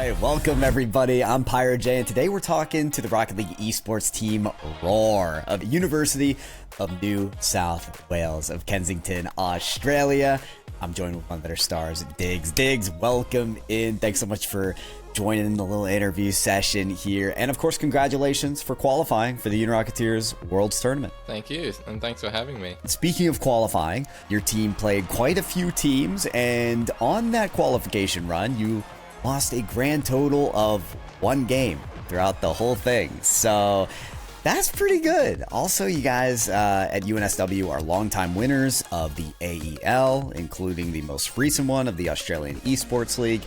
right, welcome everybody. I'm Pyro J, and today we're talking to the Rocket League esports team Roar of University of New South Wales of Kensington, Australia. I'm joined with one of their stars, Diggs. Diggs, welcome in. Thanks so much for joining the little interview session here. And of course, congratulations for qualifying for the Unirocketeers Worlds Tournament. Thank you, and thanks for having me. Speaking of qualifying, your team played quite a few teams, and on that qualification run, you lost a grand total of 1 game throughout the whole thing. So that's pretty good. Also, you guys at UNSW are longtime winners of the AEL, including the most recent one of the Australian Esports League.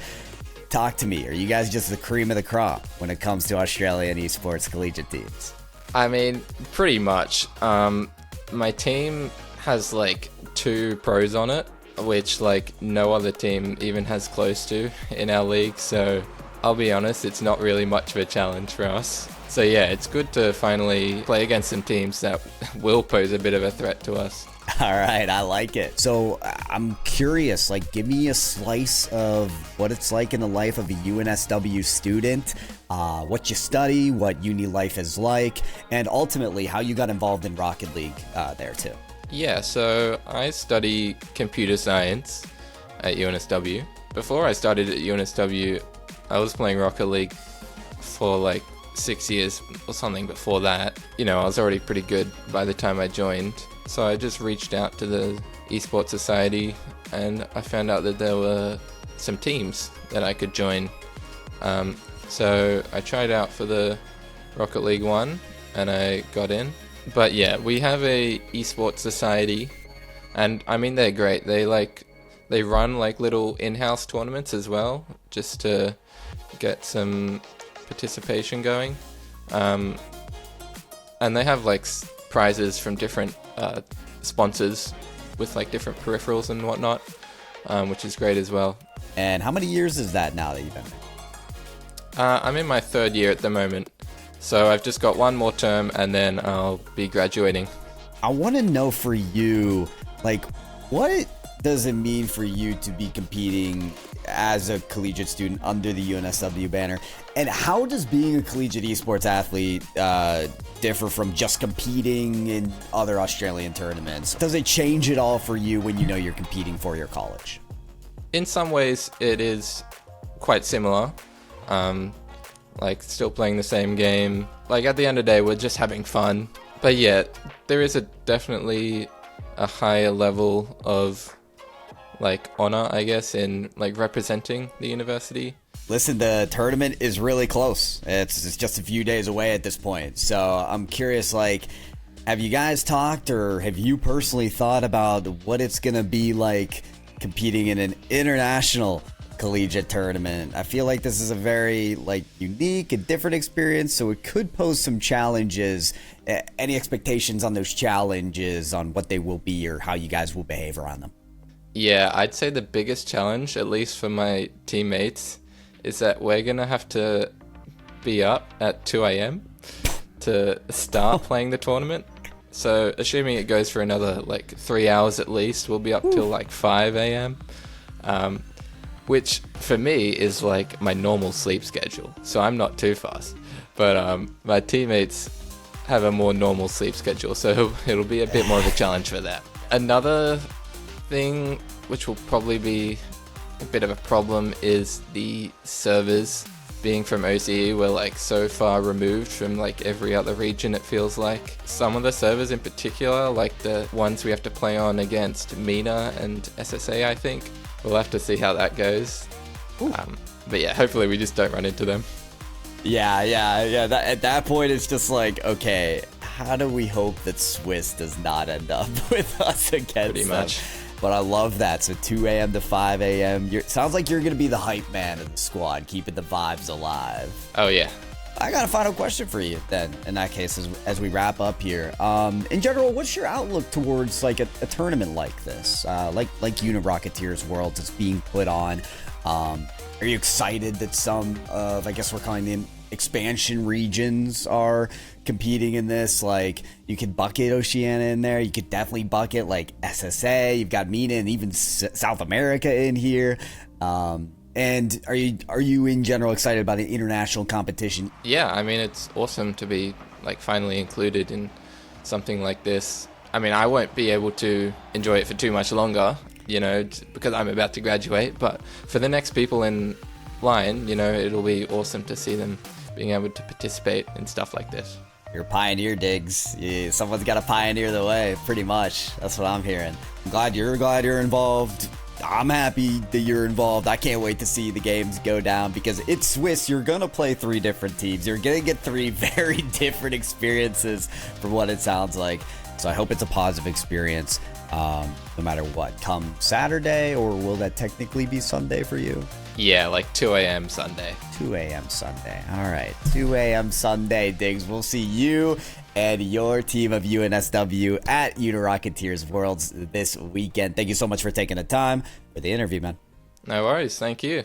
Talk to me. Are you guys just the cream of the crop when it comes to Australian esports collegiate teams? I mean, pretty much. My team has like 2 pros on it, which like no other team even has close to in our league. So I'll be honest, it's not really much of a challenge for us. So yeah, it's good to finally play against some teams that will pose a bit of a threat to us. All right, I like it. So I'm curious, like, give me a slice of what it's like in the life of a UNSW student, what you study, what uni life is like, and ultimately how you got involved in Rocket League there too. Yeah, so I study computer science at UNSW. Before I started at UNSW, I was playing Rocket League for like 6 years or something before that. You know, I was already pretty good by the time I joined. So I just reached out to the Esports Society and I found out that there were some teams that I could join. So I tried out for the Rocket League 1 and I got in. But yeah, we have a Esports Society and I mean they're great. They run like little in-house tournaments as well, just to get some participation going. And they have like prizes from different sponsors with like different peripherals and whatnot, which is great as well. And how many years is that now that you've been there? I'm in my 3rd year at the moment, so I've just got 1 more term and then I'll be graduating. I want to know for you, like, what does it mean for you to be competing as a collegiate student under the UNSW banner? And how does being a collegiate esports athlete differ from just competing in other Australian tournaments? Does it change at all for you when you know you're competing for your college? In some ways, it is quite similar. Like, still playing the same game. Like, at the end of the day, we're just having fun. But yeah, there is definitely a higher level of like honor, I guess, in like representing the university. Listen, the tournament is really close. It's just a few days away at this point. So I'm curious, like, have you guys talked or have you personally thought about what it's going to be like competing in an international collegiate tournament? I feel like this is a very like unique and different experience, so it could pose some challenges. Any expectations on those challenges, on what they will be or how you guys will behave around them? Yeah, I'd say the biggest challenge, at least for my teammates, is that we're going to have to be up at 2 a.m. to start playing the tournament. So assuming it goes for another like 3 hours at least, we'll be up till like 5 a.m. Which for me is like my normal sleep schedule. So I'm not too fast. But my teammates have a more normal sleep schedule. So it'll be a bit more of a challenge for that. Another thing which will probably be a bit of a problem is the servers being from OCE. We're like so far removed from like every other region, it feels like. Some of the servers in particular, like the ones we have to play on against MENA and SSA, I think. We'll have to see how that goes. But yeah, hopefully we just don't run into them. Yeah. At that point, it's just like, okay, how do we hope that Swiss does not end up with us against Pretty much. them? But I love that. So 2 a.m. to 5 a.m. Sounds like you're going to be the hype man of the squad, keeping the vibes alive. Oh, yeah. I got a final question for you then, in that case, as we wrap up here. In general, what's your outlook towards like a tournament like this? Like Unirocketeers Worlds that's being put on. Are you excited that some of, I guess we're calling them expansion regions are competing in this? Like, you could bucket Oceania in there. You could definitely bucket like SSA. You've got MENA and even South America in here. And are you in general excited about the international competition? Yeah, I mean, it's awesome to be like finally included in something like this. I mean, I won't be able to enjoy it for too much longer, because I'm about to graduate. But for the next people in line, it'll be awesome to see them being able to participate in stuff like this. You're a pioneer, Diggs. Someone's got to pioneer the way, pretty much. That's what I'm hearing. I'm glad you're involved. I'm happy that you're involved. I can't wait to see the games go down because it's Swiss. You're going to play 3 different teams. You're going to get 3 very different experiences from what it sounds like. So I hope it's a positive experience no matter what. Come Saturday, or will that technically be Sunday for you? Yeah, like 2 a.m. Sunday. 2 a.m. Sunday. All right. 2 a.m. Sunday, Diggs. We'll see you and your team of UNSW at Unirocketeers Worlds this weekend. Thank you so much for taking the time for the interview, man. No worries. Thank you.